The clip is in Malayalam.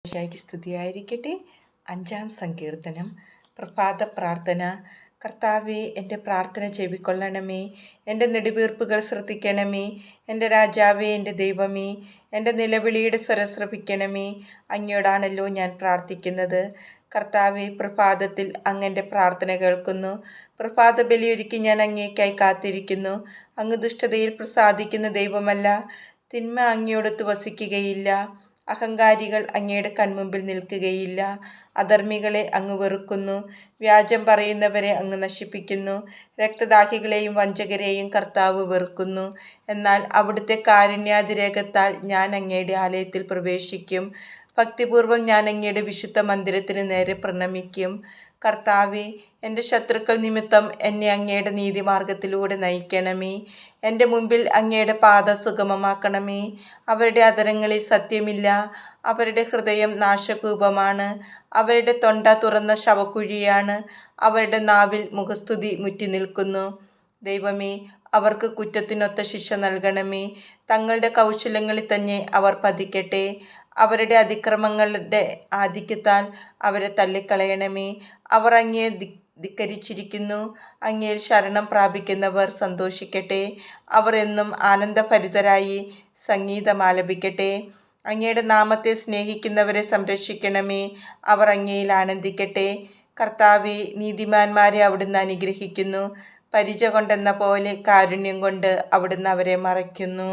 ഈശോയ്ക്ക് സ്തുതിയായിരിക്കട്ടെ. 5-ാം സങ്കീർത്തനം. പ്രഭാത പ്രാർത്ഥന. കർത്താവേ, എൻ്റെ പ്രാർത്ഥന ചെവിക്കൊള്ളണമേ. എൻ്റെ നെടുവീർപ്പുകൾ ശ്രദ്ധിക്കണമേ. എൻ്റെ രാജാവേ, എൻ്റെ ദൈവമേ, എൻ്റെ നിലവിളിയുടെ സ്വരം ശ്രവിക്കണമേ. അങ്ങയോടാണല്ലോ ഞാൻ പ്രാർത്ഥിക്കുന്നത്. കർത്താവേ, പ്രഭാതത്തിൽ അങ്ങൻ്റെ പ്രാർത്ഥന കേൾക്കുന്നു. പ്രഭാത ബലിയൊരുക്കി ഞാൻ അങ്ങേക്കായി കാത്തിരിക്കുന്നു. അങ്ങ് ദുഷ്ടതയിൽ പ്രസാദിക്കുന്ന ദൈവമല്ല. തിന്മ അങ്ങയോടൊത്ത് വസിക്കുകയില്ല. അഹങ്കാരികൾ അങ്ങയുടെ കൺമുമ്പിൽ നിൽക്കുകയില്ല. അധർമ്മികളെ അങ്ങ് വെറുക്കുന്നു. വ്യാജം പറയുന്നവരെ അങ്ങ് നശിപ്പിക്കുന്നു. രക്തദാഹികളെയും വഞ്ചകരെയും കർത്താവ് വെറുക്കുന്നു. എന്നാൽ അവിടുത്തെ കാരുണ്യാതിരേകത്താൽ ഞാൻ അങ്ങയുടെ ആലയത്തിൽ പ്രവേശിക്കും. ഭക്തിപൂർവ്വം ഞാൻ അങ്ങയുടെ വിശുദ്ധ മന്ദിരത്തിന് നേരെ പ്രണമിക്കും. കർത്താവേ, എൻ്റെ ശത്രുക്കൾ നിമിത്തം എന്നെ അങ്ങയുടെ നീതിമാർഗത്തിലൂടെ നയിക്കണമേ. എൻ്റെ മുമ്പിൽ അങ്ങയുടെ പാത സുഗമമാക്കണമേ. അവരുടെ അധരങ്ങളിൽ സത്യമില്ല. അവരുടെ ഹൃദയം നാശകൂപമാണ്. അവരുടെ തൊണ്ട തുറന്ന ശവക്കുഴിയാണ്. അവരുടെ നാവിൽ മുഖസ്തുതി മുറ്റി നിൽക്കുന്നു. ദൈവമേ, അവർക്ക് കുറ്റത്തിനൊത്ത ശിക്ഷ നൽകണമേ. തങ്ങളുടെ കൗശലങ്ങളിൽ തന്നെ അവർ പതിക്കട്ടെ. അവരുടെ അതിക്രമങ്ങളുടെ ആധിക്യത്താൽ അവരെ തള്ളിക്കളയണമേ. അവർ അങ്ങയെ ധിക്കരിച്ചിരിക്കുന്നു. അങ്ങയിൽ ശരണം പ്രാപിക്കുന്നവർ സന്തോഷിക്കട്ടെ. അവർ എന്നും ആനന്ദഭരിതരായി സംഗീതമാലപിക്കട്ടെ. അങ്ങയുടെ നാമത്തെ സ്നേഹിക്കുന്നവരെ സംരക്ഷിക്കണമേ. അവർ അങ്ങയിൽ ആനന്ദിക്കട്ടെ. കർത്താവേ, നീതിമാന്മാരെ അവിടുന്ന് അനുഗ്രഹിക്കുന്നു. പരിച കൊണ്ടെന്ന പോലെ കാരുണ്യം കൊണ്ട് അവിടുന്ന് അവരെ മറയ്ക്കുന്നു.